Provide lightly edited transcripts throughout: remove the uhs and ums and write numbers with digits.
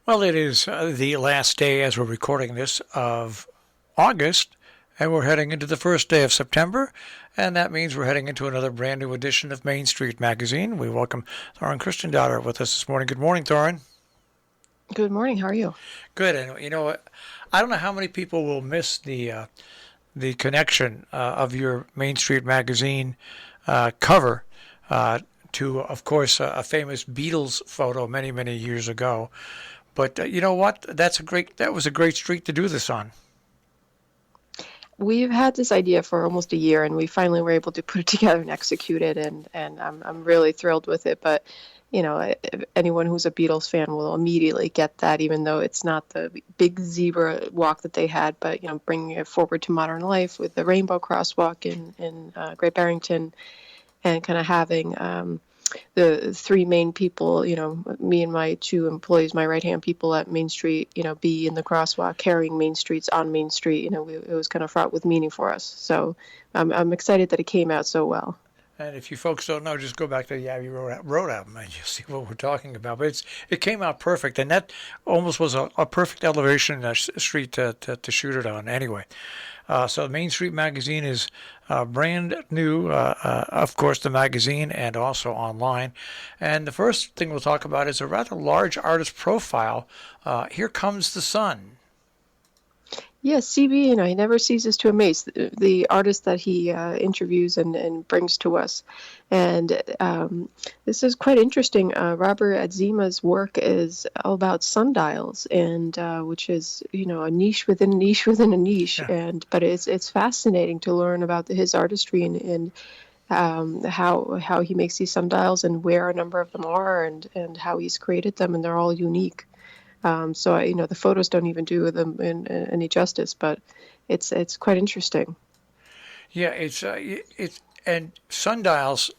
Well, it is the last day as we're recording this of August, and we're heading into the first day of September, and that means we're heading into another brand new edition of Main Street Magazine. We welcome Thorin Christian with us this morning. Good morning, Thorin. Good morning. How are you? Good, and you know what? I don't know how many people will miss the connection of your Main Street Magazine cover to, of course, a famous Beatles photo many years ago. But you know what? That was a great street to do this on. We've had this idea for almost a year, and we finally were able to put it together and execute it, and I'm really thrilled with it. But anyone who's a Beatles fan will immediately get that, even though it's not the big zebra walk that they had. But bringing it forward to modern life with the rainbow crosswalk in Great Barrington, and kind of having the three main people, me and my two employees, my right-hand people at Main Street, be in the crosswalk carrying Main Streets on Main Street. It was kind of fraught with meaning for us. So I'm excited that it came out so well. And if you folks don't know, just go back to the Abbey Road album and you'll see what we're talking about. But it came out perfect, and that almost was a perfect elevation street to shoot it on. Anyway, so Main Street Magazine is brand new, of course, the magazine and also online. And the first thing we'll talk about is a rather large artist profile. Here Comes the Sun. Yes, CB, he never ceases to amaze the artists that he interviews and brings to us. And this is quite interesting. Robert Adzima's work is all about sundials, and which is a niche within a niche within a niche. Yeah. But it's fascinating to learn about his artistry and how he makes these sundials and where a number of them are and how he's created them, and they're all unique. So the photos don't even do them any justice, but it's quite interesting. Yeah, it's and sundials.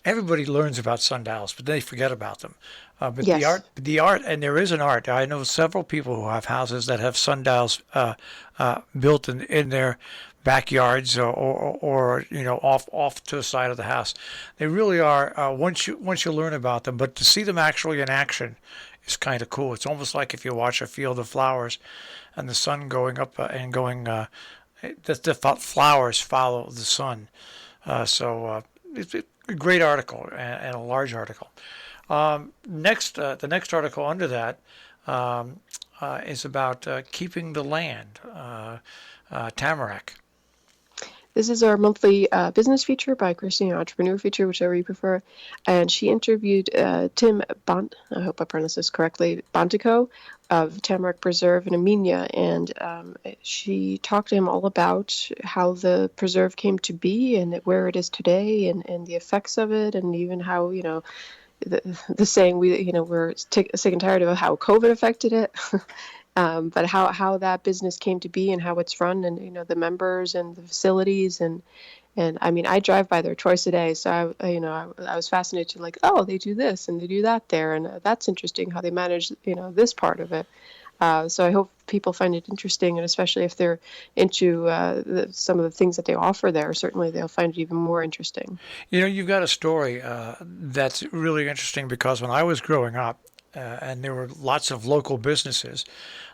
Everybody learns about sundials, but they forget about them. But Yes. the art, and there is an art. I know several people who have houses that have sundials built in their backyards or off to the side of the house. They really are once you learn about them, but to see them actually in action is kind of cool. It's almost like if you watch a field of flowers and the sun going up and going, the flowers follow the sun. It's a great article and a large article. The next article under that is about keeping the land, Tamarack. This is our monthly business feature by Christine, entrepreneur feature, whichever you prefer. And she interviewed Tim I hope I pronounced this correctly, Bontico of Tamarack Preserve in Amenia. And she talked to him all about how the preserve came to be and where it is today and the effects of it, and even how, the saying we're sick and tired of how COVID affected it. But how that business came to be and how it's run, and the members and the facilities, and I mean, I drive by there twice a day, so I was fascinated to they do this and they do that there, and that's interesting how they manage this part of it. So I hope people find it interesting, and especially if they're into some of the things that they offer there, certainly they'll find it even more interesting. You've got a story that's really interesting because when I was growing up, and there were lots of local businesses.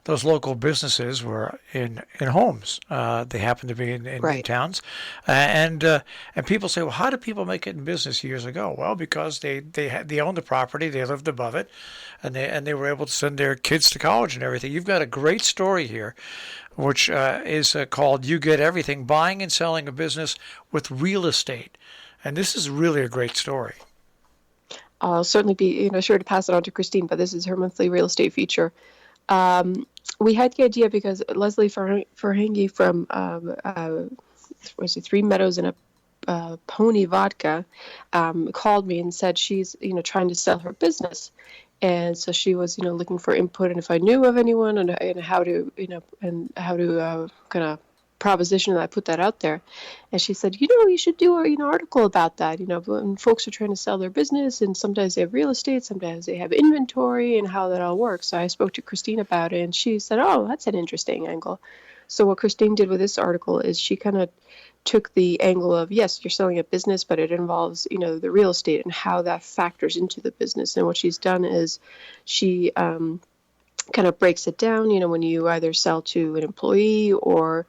Those local businesses were in homes. They happened to be in Right. towns, and people say, well, how did people make it in business years ago? Well, because they owned the property, they lived above it, and they were able to send their kids to college and everything. You've got a great story here, which is called "You Get Everything: Buying and Selling a Business with Real Estate," and this is really a great story. I'll certainly be sure to pass it on to Christine, but this is her monthly real estate feature. We had the idea because Leslie Farhangi from Three Meadows and a Pony Vodka called me and said she's trying to sell her business, and so she was looking for input and if I knew of anyone and how to kind of proposition that I put that out there. And she said, you should do an article about that. When folks are trying to sell their business, and sometimes they have real estate, sometimes they have inventory, and how that all works. So I spoke to Christine about it, and she said, oh, that's an interesting angle. So what Christine did with this article is she kind of took the angle of, yes, you're selling a business, but it involves, the real estate and how that factors into the business. And what she's done is she kind of breaks it down, when you either sell to an employee or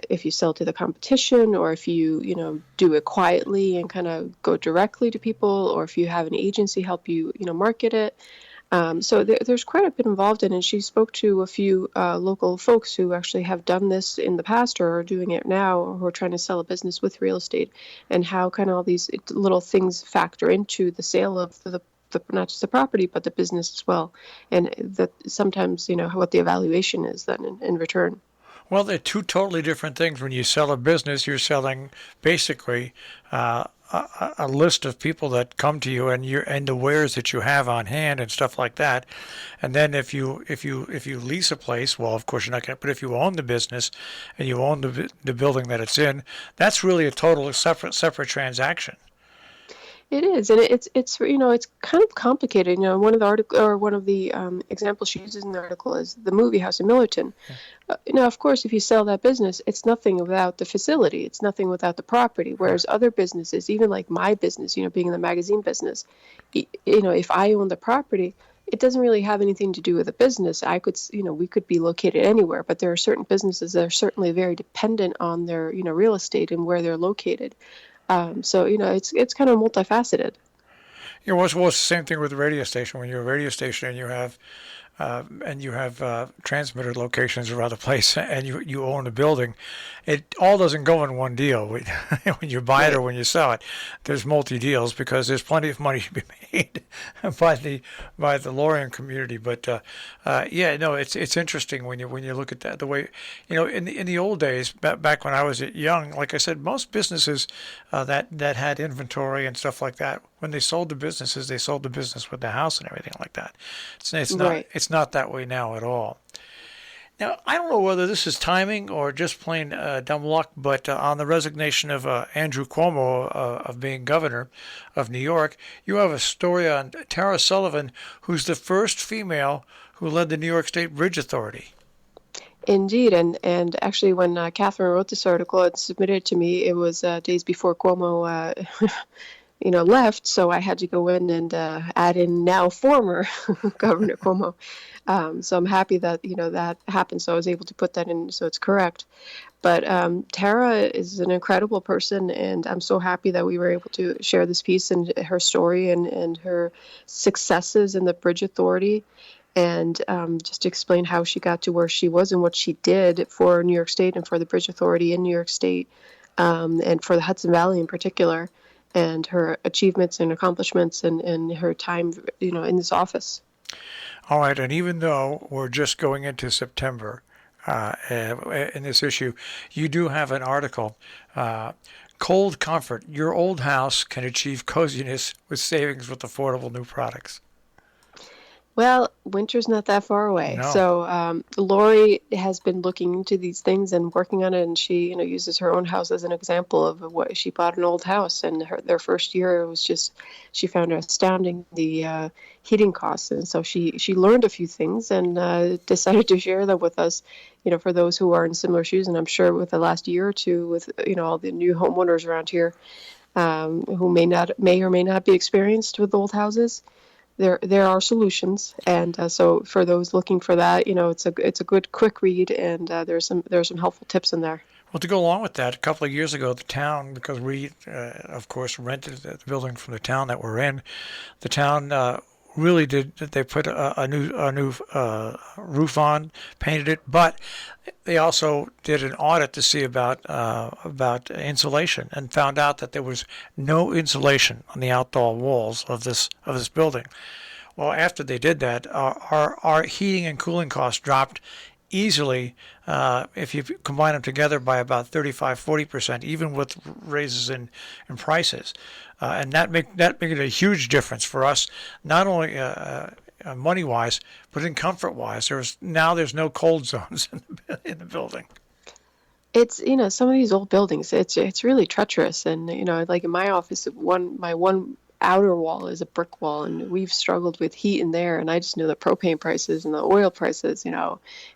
if you sell to the competition, or if you do it quietly and kind of go directly to people, or if you have an agency help you, market it. So there's quite a bit involved in it. And she spoke to a few local folks who actually have done this in the past or are doing it now, or who are trying to sell a business with real estate, and how kind of all these little things factor into the sale of the not just the property, but the business as well. And that sometimes, what the evaluation is then in return. Well, they're two totally different things. When you sell a business, you're selling basically a list of people that come to you and the wares that you have on hand and stuff like that. And then if you lease a place, well, of course you're not going to. But if you own the business and you own the building that it's in, that's really a totally separate transaction. It is, and it's kind of complicated. One of the examples she uses in the article is the movie house in Millerton. Of course, if you sell that business, it's nothing without the facility. It's nothing without the property. Whereas other businesses, even like my business, being in the magazine business, if I own the property, it doesn't really have anything to do with the business. We could be located anywhere, but there are certain businesses that are certainly very dependent on their, real estate and where they're located. So it's kind of multifaceted. Well, it's the same thing with the radio station. When you're a radio station and you have transmitter locations around the place, and you own a building, it all doesn't go in one deal. When you buy it or when you sell it, there's multi deals because there's plenty of money to be made by the lawyering community. But it's interesting when you look at that the way in the old days back when I was young. Like I said, most businesses that had inventory and stuff like that, when they sold the businesses, they sold the business with the house and everything like that. It's not that way now at all. Now, I don't know whether this is timing or just plain dumb luck, but on the resignation of Andrew Cuomo of being governor of New York, you have a story on Tara Sullivan, who's the first female who led the New York State Bridge Authority. Indeed, and actually, when Catherine wrote this article and submitted it to me, it was days before Cuomo left, so I had to go in and add in now former Governor Cuomo. So I'm happy that that happened. So I was able to put that in, so it's correct. But Tara is an incredible person, and I'm so happy that we were able to share this piece and her story and her successes in the Bridge Authority, and just to explain how she got to where she was and what she did for New York State and for the Bridge Authority in New York State, and for the Hudson Valley in particular, and her achievements and accomplishments and her time, in this office. All right, and even though we're just going into September in this issue, you do have an article, Cold Comfort, Your Old House Can Achieve Coziness with Savings with Affordable New Products. Well, winter's not that far away. No. So Lori has been looking into these things and working on it, and she, uses her own house as an example of what she bought an old house, and their first year was just, she found it astounding, the heating costs, and so she learned a few things and decided to share them with us, for those who are in similar shoes, and I'm sure with the last year or two with all the new homeowners around here who may or may not be experienced with old houses. There are solutions, and so for those looking for that, it's a good quick read, and there's some helpful tips in there. Well, to go along with that, a couple of years ago, the town, because we, of course, rented the building from the town that we're in, the town really did. They put a new roof on, painted it, but they also did an audit to see about insulation, and found out that there was no insulation on the outdoor walls of this building. Well, after they did that, our heating and cooling costs dropped easily, if you combine them together, by about 35-40%, even with raises in prices, and that made it a huge difference for us, not only money wise, but in comfort wise. There's no cold zones in the building. It's some of these old buildings, it's really treacherous, and like in my office, my one outer wall is a brick wall, and we've struggled with heat in there. And I just know the propane prices and the oil prices.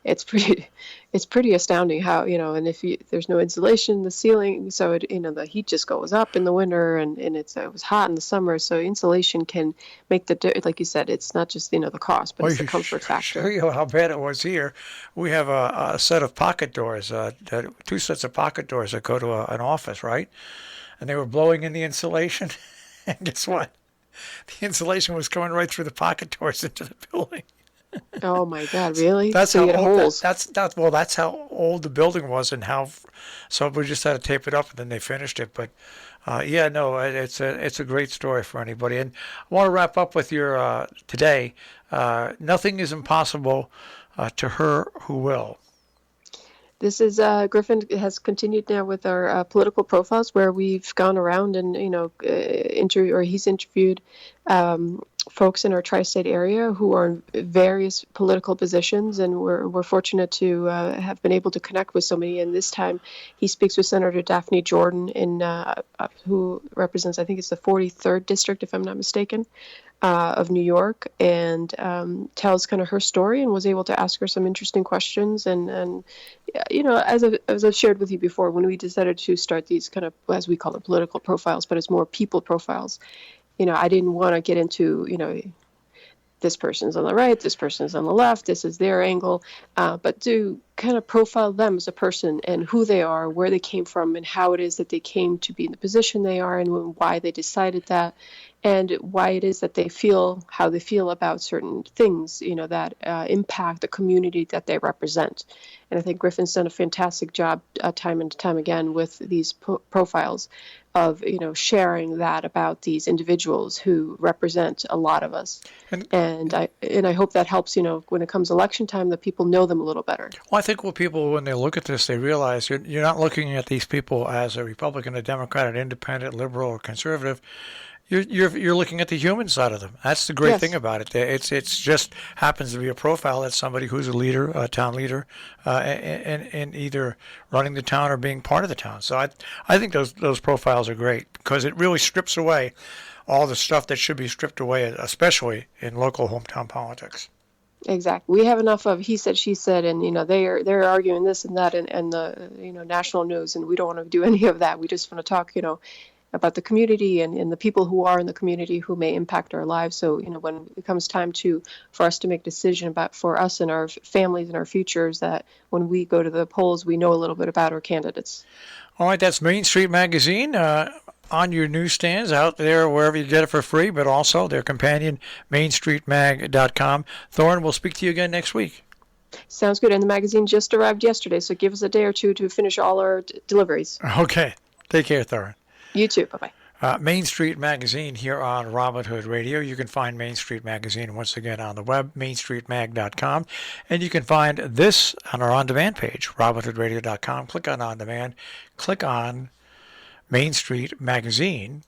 It's pretty, it's pretty astounding how, and if there's no insulation, the ceiling, so the heat just goes up in the winter, and it was hot in the summer. So insulation can make like you said, it's not just the cost, but Well, it's the comfort show factor. you how bad it was here. We have a set of pocket doors, two sets of pocket doors that go to an office, right? And they were blowing in the insulation. And guess what? The insulation was coming right through the pocket doors into the building. Oh my God, really? That's So how you had old holes. that's how old the building was, and how. So we just had to tape it up, and then they finished it. But yeah, no, it's a great story for anybody. And I want to wrap up with your today. Nothing is impossible to her who will. This is Griffin has continued now with our political profiles, where we've gone around and he's interviewed folks in our tri-state area who are in various political positions, and we're fortunate to have been able to connect with so many. And this time, he speaks with Senator Daphne Jordan, who represents, I think it's the 43rd district, if I'm not mistaken, of New York, and tells kind of her story, and was able to ask her some interesting questions. And as I've shared with you before, when we decided to start these kind of, as we call it, political profiles, but it's more people profiles, I didn't want to get into, this person's on the right, this person's on the left, this is their angle, but to kind of profile them as a person and who they are, where they came from, and how it is that they came to be in the position they are, and why they decided that, and why it is that they feel how they feel about certain things, that impact the community that they represent. And I think Griffin's done a fantastic job time and time again with these profiles of, sharing that about these individuals who represent a lot of us. And I hope that helps, when it comes election time, that people know them a little better. Well, I think when they look at this, they realize you're not looking at these people as a Republican, a Democrat, an independent, liberal, or conservative. You're looking at the human side of them. That's the great thing about it. It's just happens to be a profile that's somebody who's a leader, a town leader, in either running the town or being part of the town. So I think those profiles are great, because it really strips away all the stuff that should be stripped away, especially in local hometown politics. Exactly. We have enough of he said, she said, and they're arguing this and that, and the national news, and we don't want to do any of that. We just want to talk about the community and the people who are in the community who may impact our lives. So, when it comes time for us to make a decision for us and our families and our futures, that when we go to the polls, we know a little bit about our candidates. All right, that's Main Street Magazine on your newsstands out there, wherever you get it for free, but also their companion, mainstreetmag.com. Thorne, we'll speak to you again next week. Sounds good. And the magazine just arrived yesterday, so give us a day or two to finish all our deliveries. Okay. Take care, Thorne. You too. Bye-bye. Main Street Magazine here on Robin Hood Radio. You can find Main Street Magazine once again on the web, mainstreetmag.com. And you can find this on our on-demand page, robinhoodradio.com. Click on On Demand. Click on Main Street Magazine.